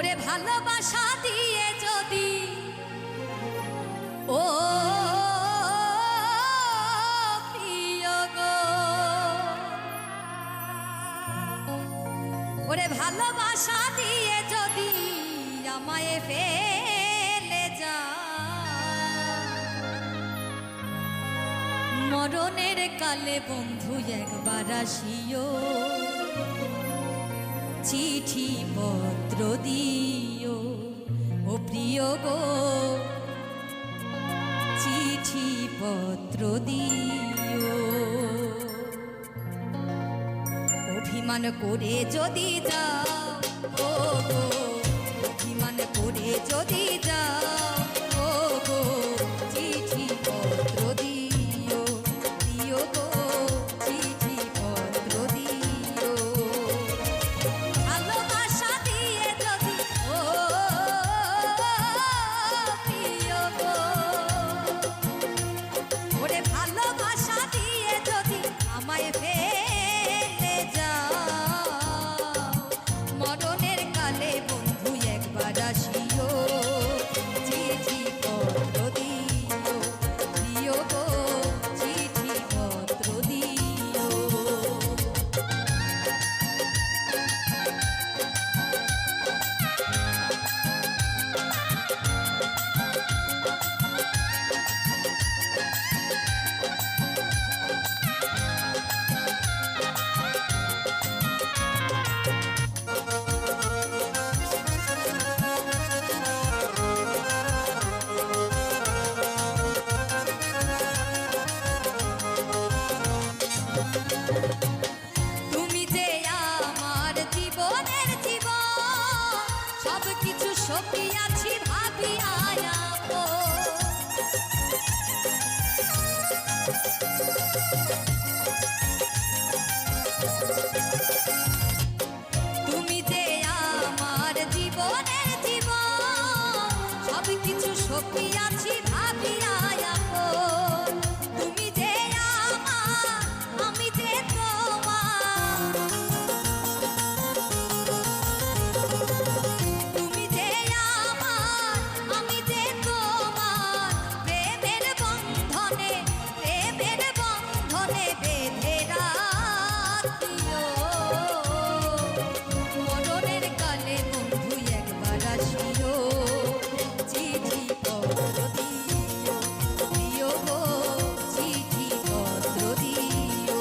ওরে ভালোবাসা দিয়ে যদি ও প্রিয় গো, ওরে ভালোবাসা দিয়ে যদি আমায় ফেলে যা, মরণের কালে বন্ধু একবার আসিও, চিঠি পত্র দিও ও প্রিয় গো, চিঠি পত্র দিও। অভিমান করে যদি যাও ও গো, অভিমান করে যদি যাও ও গো, চিঠি পত্র দিও, দিও গো চিঠি পত্র দিও। ভালোবাসা দিয়ে যদি ও প্রিয় গো, ওরে ভালোবাসা দিয়ে যদি আমায় ফেলে যাও, মরণের কালে বন্ধু একবার আসিও, চিঠি পত্র দিও, দিও গো চিঠি পত্র দিও। তুমি যে আমার জীবনের জীবন, সব কিছু সকিয়াছি ভাবিয়া আপন। তুমি যে আমার জীবনের জীবন, সব কিছু সকিয়াছি ভাবিয়া আপন। তুমি যে আমার, আমি যে তোমার, তুমি যে আমার, আমি যে তোমার, প্রেমের বন্ধনে, প্রেমের বন্ধনে বেঁধে রাখিও, মরণের কালে বন্ধু একবার আসিও, চিঠি পত্র দিও, দিও গো চিঠি পত্র দিও।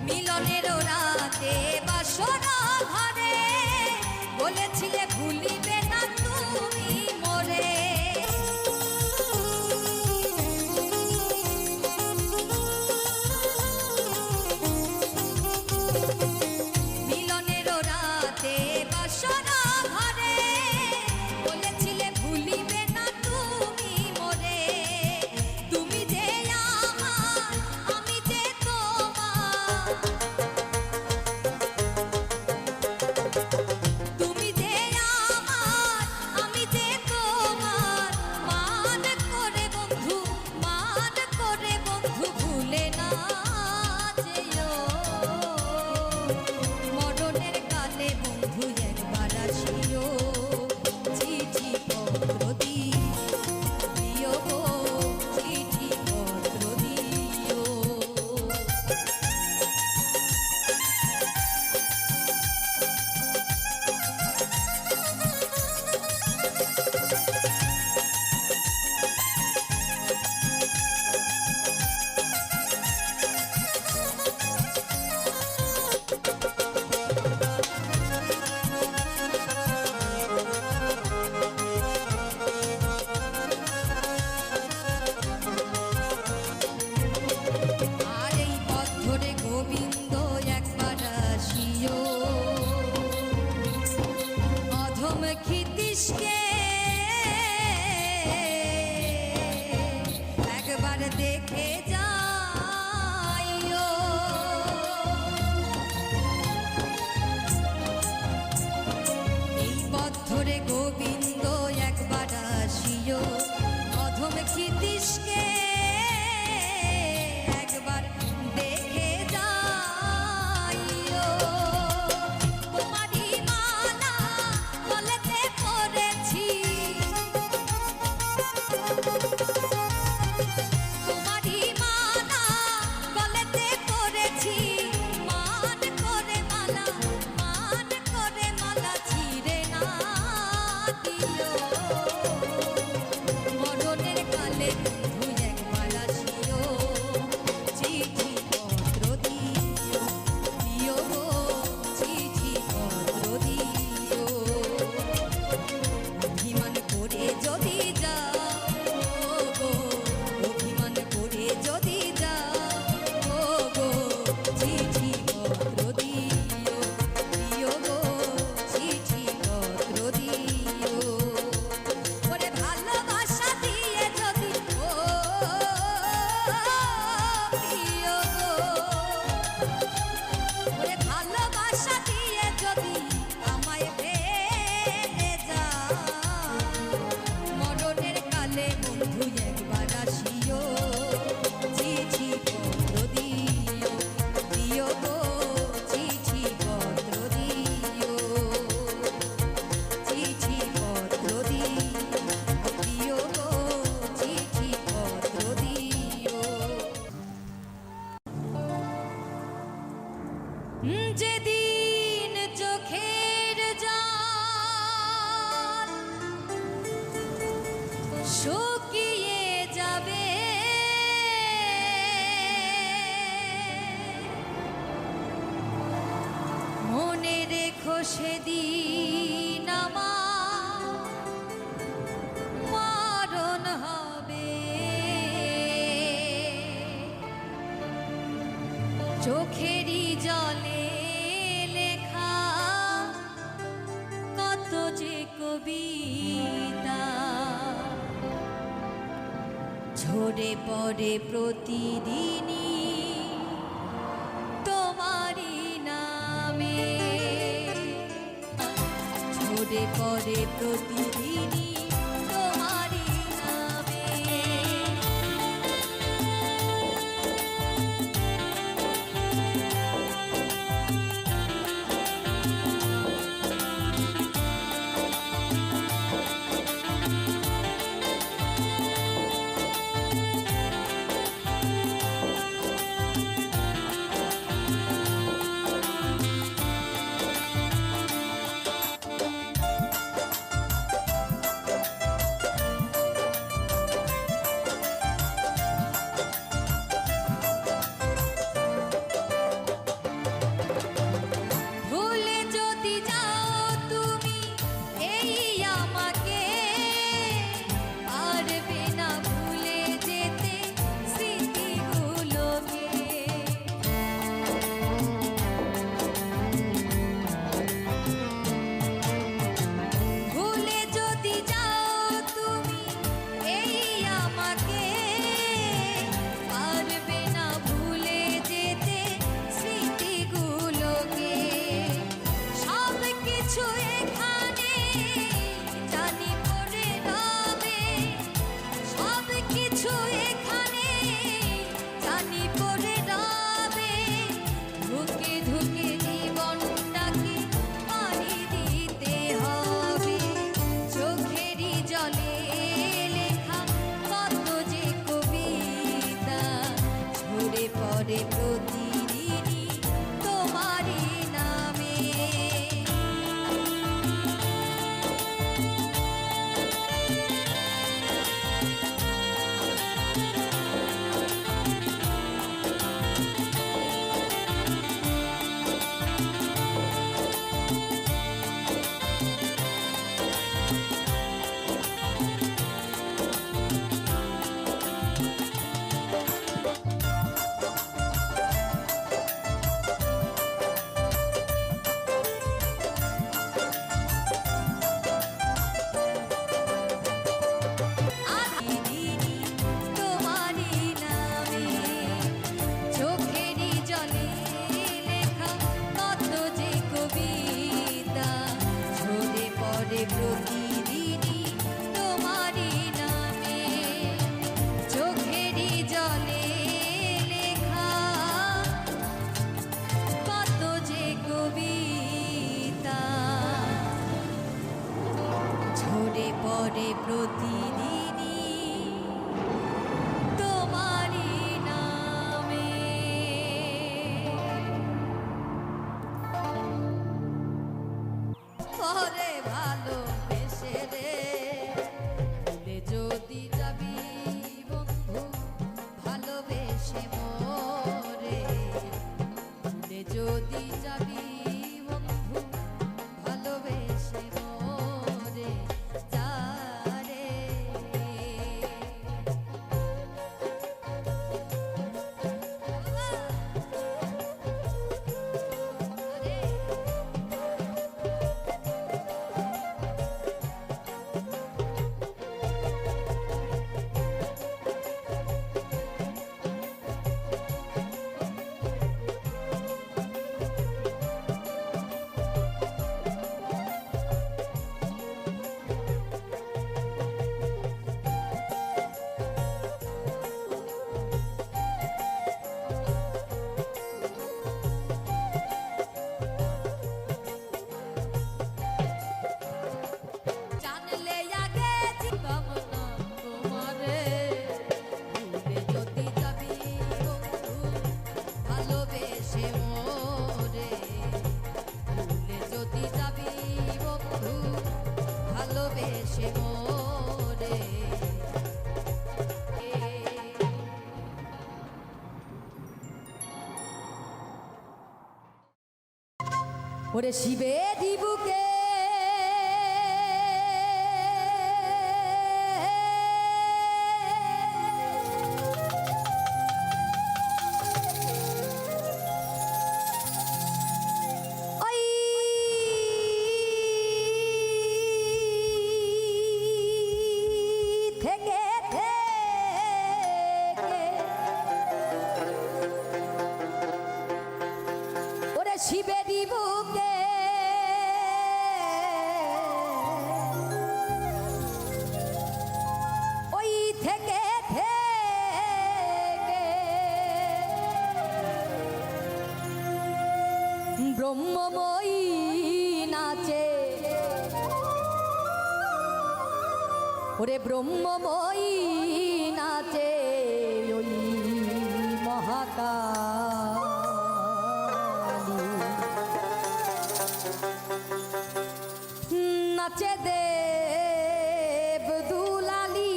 মিলনের রাতে বাসর ঘরে বলেছিলে ভুলিবে না তুমি মোরে, মিলনের রাতে বাসর ঘরে বলেছিলে ভুলিবে না তুমি মোরে। তুমি যে আমার, আমি যে তোমার, তুমি যে আমার, যেদিন চোখের জল শুকিয়ে যাবে, মনে রেখো সেদিন আমার মরণ হবে। চোখেরই জলে লেখা কত যে কবিতা ঝরে পড়ে প্রতিদিনই তোমারই নামে, ঝরে পড়ে প্রতিদিনই তোমারই নামে। পড়ে প্রতিদিনই তোমারই নামে। প্রতিদিনই তোমারই নামে চোখেরই জলে লেখা কত যে কবিতা ঝরে পড়ে প্রতিদিনই তোমারই নামে। ওরে ভালোবেসে রে ভুলে যদি যাবি বন্ধু, ভালোবেসে মোরে ভুলে যদি যাবি বন্ধু, ভালোবেসে মোরে যা রে ওরে শিবে দিবুকে শিবেরই বুকে ওই থেকে থেকে ব্রহ্মময়ী নাচে ওরে ব্রহ্মময়ী নাচে ওই মহাকাল নাচে দেব দুলালি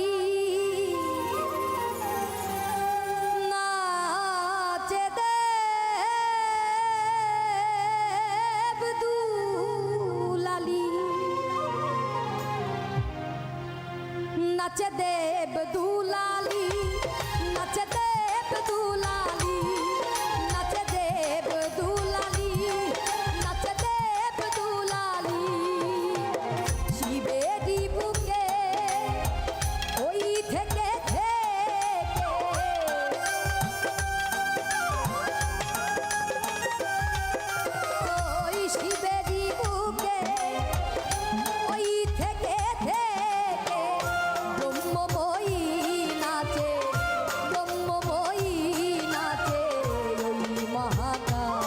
নাচে দেব দুলালি নাচে দেব দুলালি নাচে দেব দুলালি নাচে দেব দুলালি নাচে দেব দুলালি শিবেরই বুকে ওই থেকে ওই শিবেরই বুকে ওই থেকে ব্রহ্মময়ী নাচে ব্রহ্মময়ী নাচে ওই মহাকাল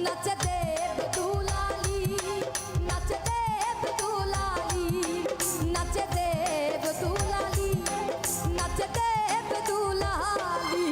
নাচে দেব দুলালি নাচে দেব দুলালি নাচে দেব দুলালি নাচে দেব দুলালি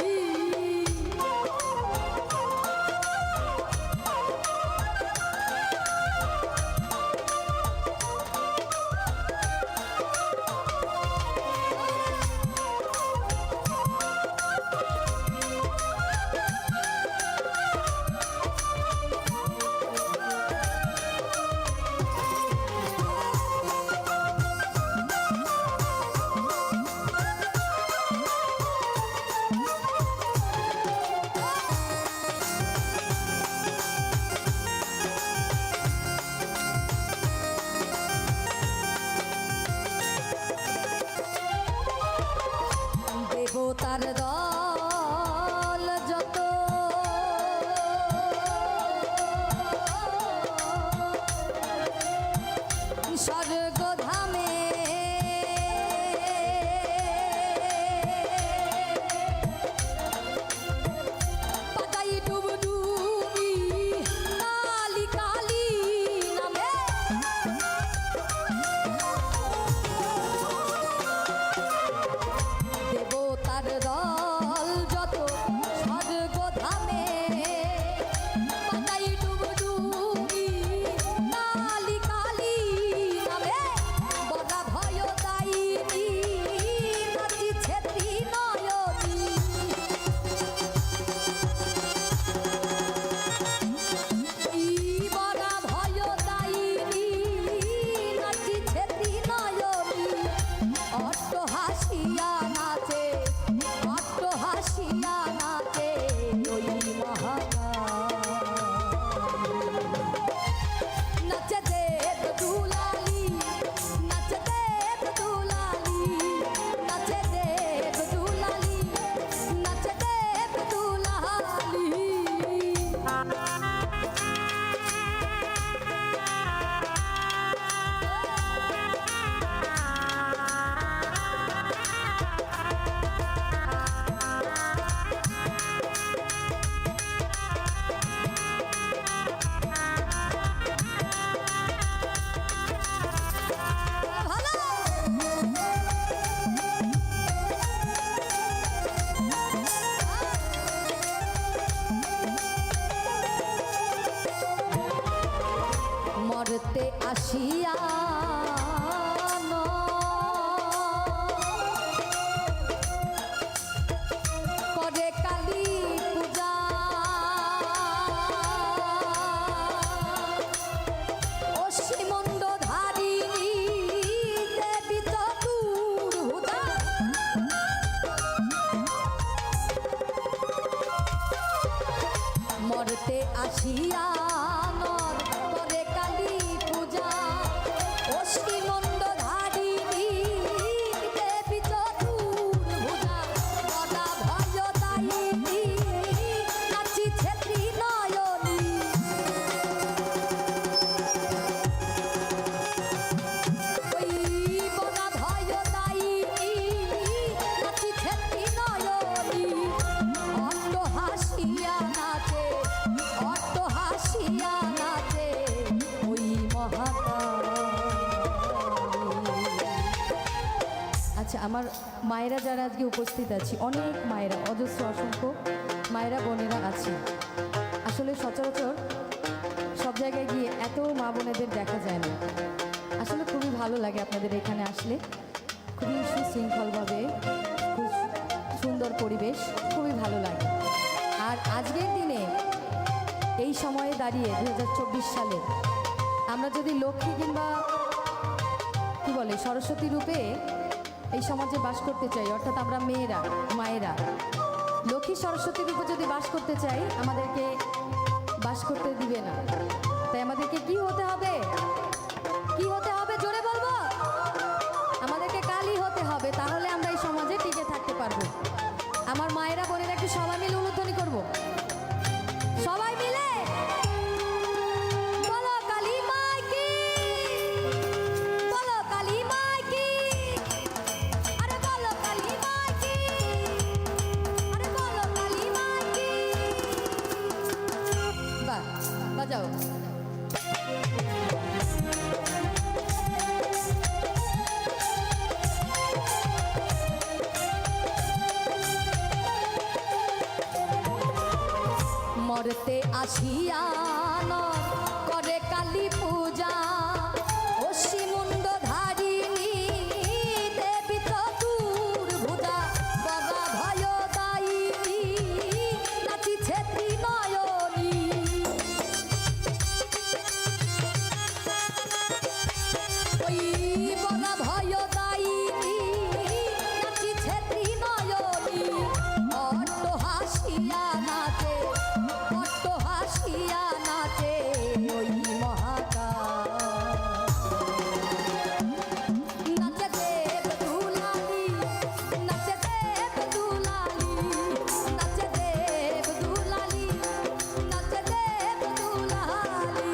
দেবতার দল যত স্বর্গধামে পাতাই ডুবডুবি কালী কালী নামে দেবতার দল যত স্বর্গধামে পাতাই ডুবডুবি কালী কালী নামে বড়া ভয় দায়িনী নাচিছে ত্রিনয়নী বড়া ভয় দায়িনী নাচিছে ত্রিনয়নী অট্ট হাসিয়া নাচে অট্ট হাসিয়া নাচে ওই মহাকাল নাচে দেব দুলালি নাচে দেব দুলালি নাচে দেব দুলালি নাচে দেব দুলালি মরতে আসিয়া করে কালী পূজা মরতে আসিয়া নর করে কালী পূজা অষ্টি মন্দ ধারিণী দেবী চতুর্ভুজা গদা ভয় দায়িনী নাচিছে ত্রিনয়নী ওই গদা ভয় দায়িনী নাচিছে ত্রিনয়নী অট্ট হাসিয়া নাচে অট্ট হাসিয়া নাচে ওই মহাকালী। আচ্ছা, আমার মায়েরা যারা আজকে উপস্থিত আছি, অনেক মায়েরা, অজস্র অসংখ্য মায়েরা বোনেরা আছে। আসলে সচরাচর সব জায়গায় গিয়ে এত মা বোনেদের দেখা যায় না। আসলে খুবই ভালো লাগে আপনাদের এখানে আসলে, খুবই সুশৃঙ্খলভাবে, খুব সুন্দর পরিবেশ, খুবই ভালো লাগে। আর আজকের দিনে এই সময়ে দাঁড়িয়ে 2024 সালে আমরা যদি লক্ষ্মী কিংবা কি বলে সরস্বতী রূপে এই সমাজে বাস করতে চাই, অর্থাৎ আমরা মেয়েরা মায়েরা লক্ষ্মী সরস্বতী রূপে যদি বাস করতে চাই, আমাদেরকে বাস করতে দিবে না। তাই আমাদেরকে কি হতে হবে, কি হতে হবে জোরে বলবো? আমাদেরকে কালী হতে হবে, তাহলে আমরা এই সমাজে টিকে থাকতে পারবো। আমার মায়েরা বোনেরা একটু সবাই মিলে উলুধ্বনি করবো, সবাই মিলে বলো কালী মাই কি, বলো কালী মাই কি, আরে বলো কালী মাই কি, আরে বলো কালী মাই কি। বাহ, বাজাও। মরতে আসিয়া নর করে কালী পূজা অসি মুন্ড ধারিণী দেবী চতুর্ভুজা গদা ভয় দায়িনী নাচিছে ত্রিনয়নী ওই গদা ভয় দায়িনী নাচিছে ত্রিনয়নী অট্ট হাসিয়া নাচে অট্ট হাসিয়া নাচে ওই মহাকালী। নাচে দেব দুলালী, নাচে দেব দুলালী, নাচে দেব দুলালী, নাচে দেব দুলালী।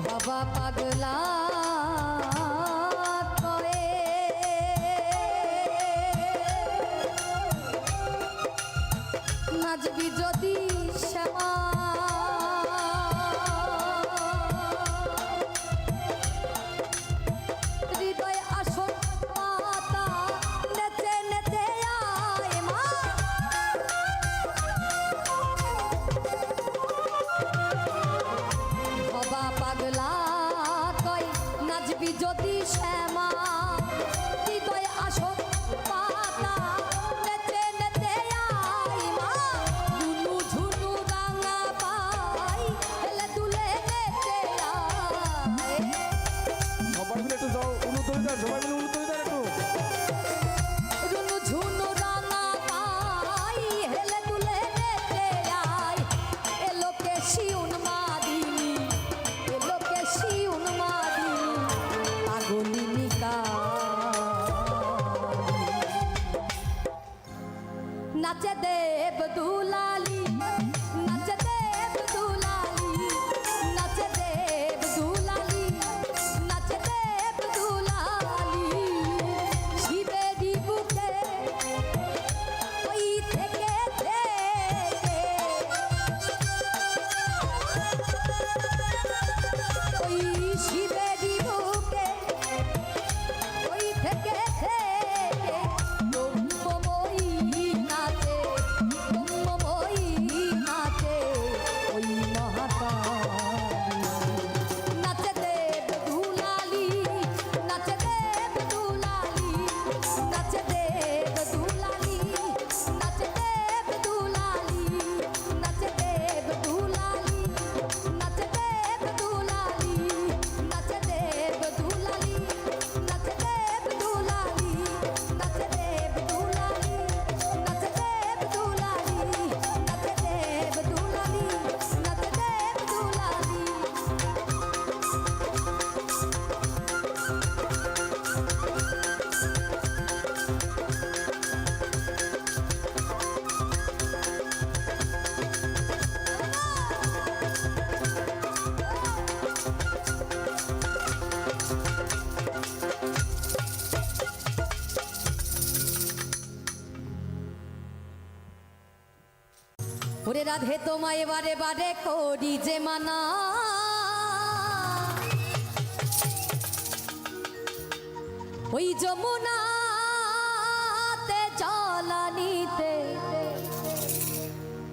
বাবা পাগলা করে নাচবি যদি শ্যামা হৃদয় আসন পাতা নেচে নেচে আয় মা। বাবা পাগলা কয় নাচবি যদি শ্যামা হৃদয় আসন পাতা নেচে নেচে আয় মা। ঝুনু ঝুনু রাঙা পাই হেলে দুলে নেচে আয়। সবাই মিলে একটু যাও উলুধ্বনি দেন, সবাই মিলে উলুধ্বনি দেন একটু। ঝুনু ঝুনু রাঙা পাই হেলে দুলে নেচে আয়। এলোকে শিউন মাদিনী, এলোকে শিউন মাদিনী, পাগলিনী রাধে তোমায় বারে বারে করি যে মানা, ওই যমুনাতে জলানিতে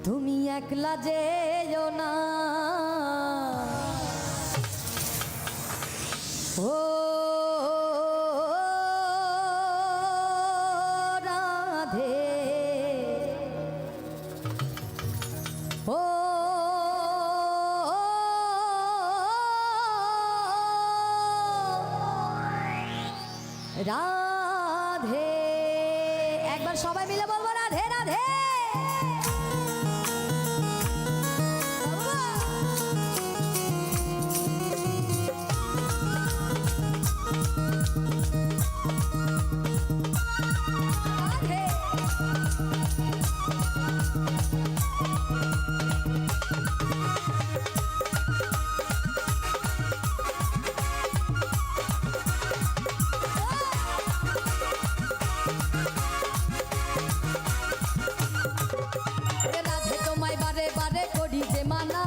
তুমি একলা যেও না। ও রাধে, ও রাধে, একবার সবাই মিলে বলবো রাধে রাধে। রাধে তোমায় বারে বারে করি যে মানা,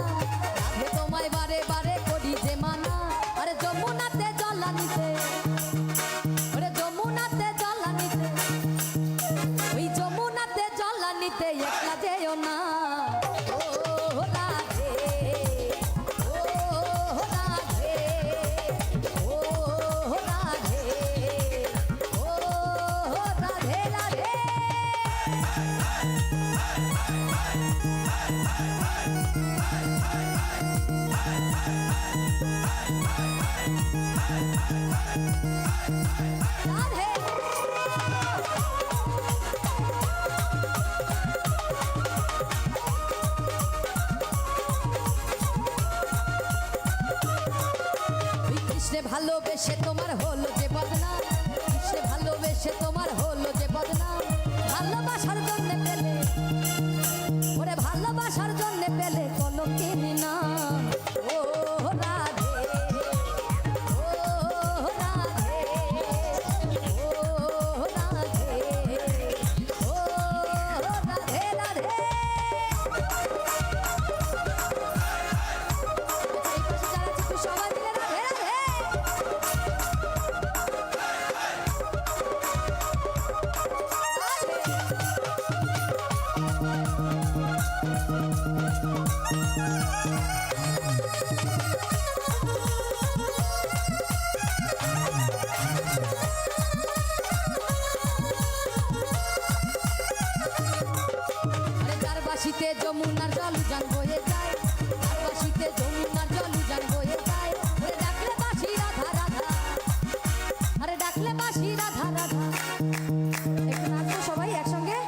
রাধে তোমায় বারে বারে করি যে মানা, আরে যমুনাতে জলানিতে, আরে যমুনাতে জলানিতে, ওই যমুনাতে জলানিতে একলা যেও না। ও রাধে, ও রাধে, ও রাধে, ও রাধে রাধে। রাধে ওই কৃষ্ণে ভালোবেসে তোমার হলো যে বদনাম, কৃষ্ণে ভালোবেসে তোমার হলো যে বদনাম, ভালোবাসার জন্য পেলে, ওরে ভালোবাসার জন্য পেলে কলঙ্কিনী নাম। ও রাধে, ও রাধে, ও রাধে, ও রাধে রাধে। এই পাশে যারা আছে একটু সবাই মিলে রাধে রাধে। আরে যার বাসিতে যমুনার জল উজান বয়ে যায়, যার বাসিতে যমুনার জল উজান বয়ে যায়, ওরে ডাকলে বাসি রাধা রাধা, আরে ডাকলে বাসি রাধা রাধা। একটু নাচবো সবাই একসঙ্গে,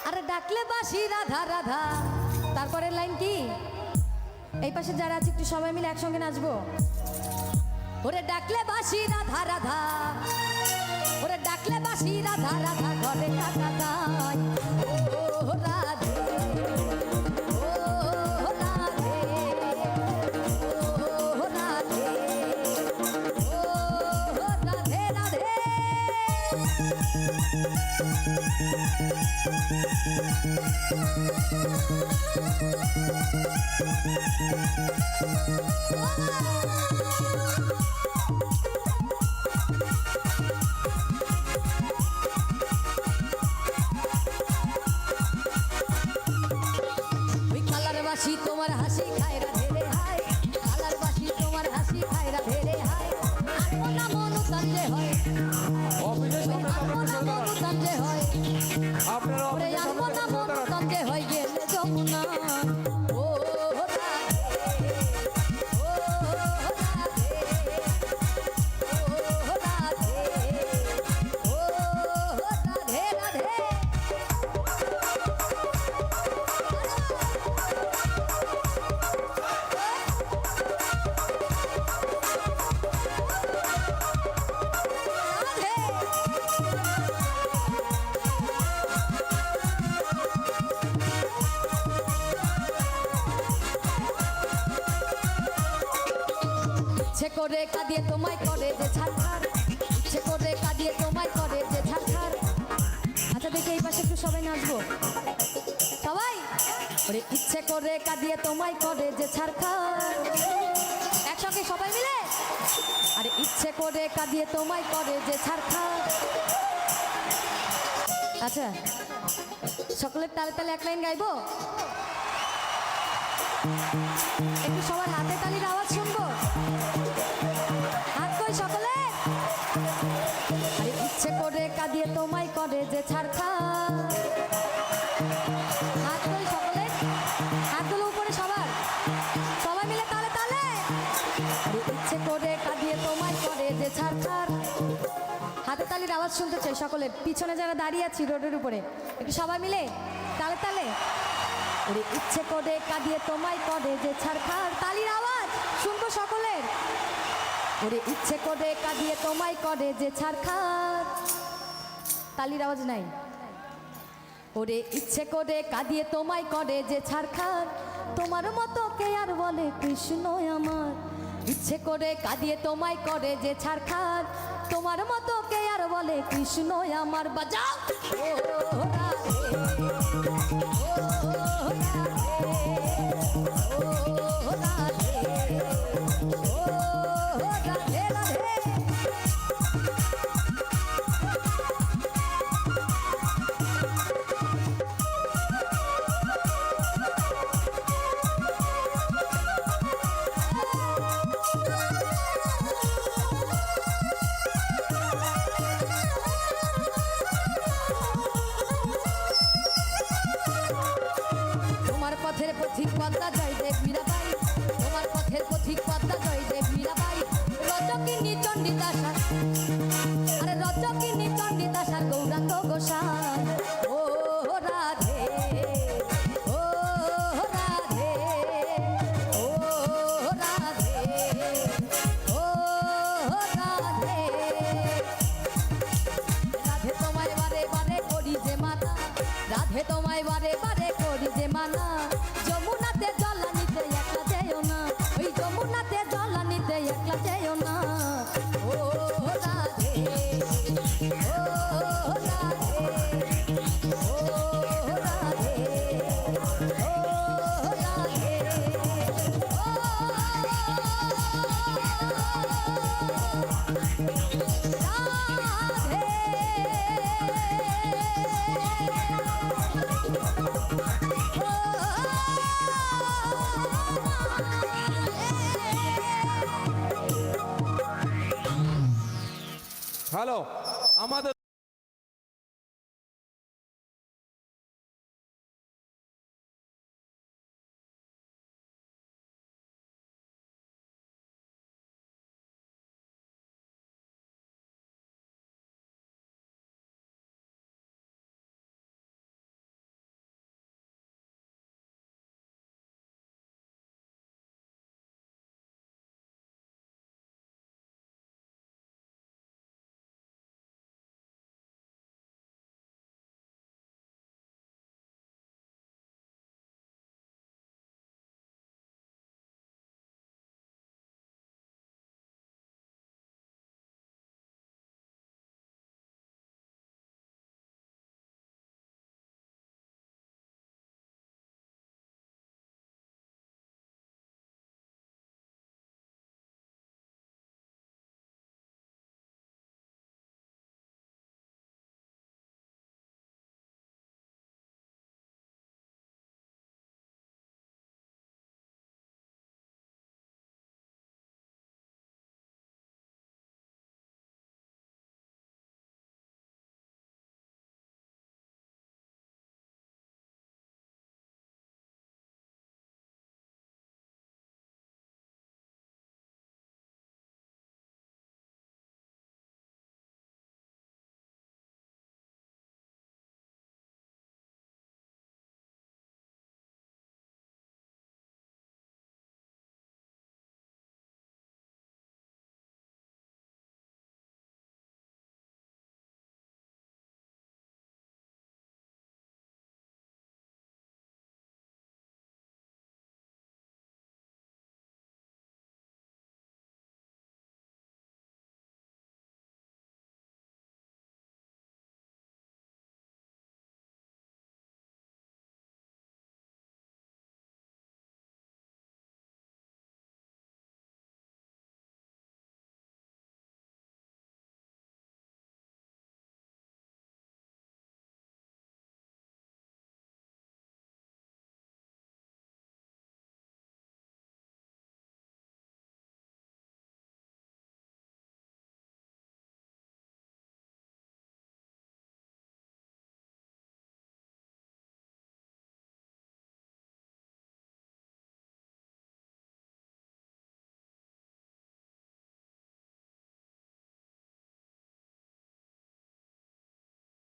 আরে ডাকলে বাসি রাধা রাধা। তারপরের লাইন কি? এই পাশে যারা আছে একটু সবাই মিলে একসঙ্গে নাচবো। ওরে ডাকলে বাসি রাধা রাধা, ওরে ডাকলে বাসি রাধা রাধা, ঘরে টাকা দাই। ও রাধে, ও রাধে, ও রাধে, ও রাধে রাধে। ওই কালার বাসি তোমার হাসি খায় রাধে রে হায়, কালার বাসি তোমার হাসি খায় রাধে রে হায়। আনমনা মনুতান যে হয়, অফিসের সামনে আনমনা মনুতান যে হয়, আপনারা ওরে অফিসের সামনে আনমনা দাঁড়ান। মনুতান যে হয় গেলে যমুনা। ও রাধে, ও রাধে, ও রাধে, ও রাধে রাধে। ইচ্ছে করে কাঁদিয়ে তোমায় করে যে ছাড়খার, ইচ্ছে করে কাঁদিয়ে তোমায় করে যে ছাড়খার। আচ্ছা দেখি এই পাশে একটু সবাই নাচবো, সবাই আরে ইচ্ছে করে কাঁদিয়ে তোমায় করে যে ছাড়খা, একসঙ্গে সবাই মিলে। আরে ইচ্ছে করে কাঁদিয়ে তোমায় করে যে ছাড়খা। আচ্ছা, সকলের তালে তালে এক লাইন গাইবো? একটু সবার হাতে তালির আওয়াজ শুনবো। হাত কই সকলে? আরে ইচ্ছে করে কাঁদিয়ে তোমায় করে যে ছাড়খা। হাত কই সকলে? হাতগুলো উপরে সবার, সবাই মিলে তালে তালে। আরে ইচ্ছে করে কাঁদিয়ে তোমায় করে যে ছাড়খার। হাতে তালির আওয়াজ শুনতে চাই সকলের। পিছনে যারা দাঁড়িয়ে আছি রোডের উপরে, একটু সবাই মিলে তালে তালে। ওরে ইচ্ছে করে কাঁদিয়ে তোমায় করে যে ছাড়খার, তালির আওয়াজ শুনবো সকলের। ওরে ইচ্ছে করে কাঁদিয়ে তোমায় করে যে ছাড়খার, তালির আওয়াজ নাই। ওরে ইচ্ছে করে কাঁদিয়ে তোমায় করে যে ছাড়খার, তোমার মতো কে আর বলে কৃষ্ণ আমার। ইচ্ছে করে কাঁদিয়ে তোমায় করে যে ছাড়খার, তোমার মতো কে আর বলে কৃষ্ণ আমার। বাজাও ও রাধে, ও রাধে, ও রাধে, রাধে। তোমার পথের পথিক পদ্মা জয়দেব মীরাবাই, তোমার পথের পথিক পদ্মা জয়দেব মীরাবাই। রজকিনী চণ্ডীদাসার, আরে রজকিনী চণ্ডীদাসার গৌরাঙ্গ গোসাই। ও রাধে, ও রাধে, ও রাধে, ও রাধে। রাধে তোমায় বারে বারে করি যে মানা, রাধে তোমায় বারে বারে করি যে মানা। যমুনাতে জল নিতে একলা যেও না, ওই যমুনাতে জল নিতে একলা যেও না। ও রাধে, ও রাধে, ও রাধে, ও রাধে, হ্যালো, আমাদের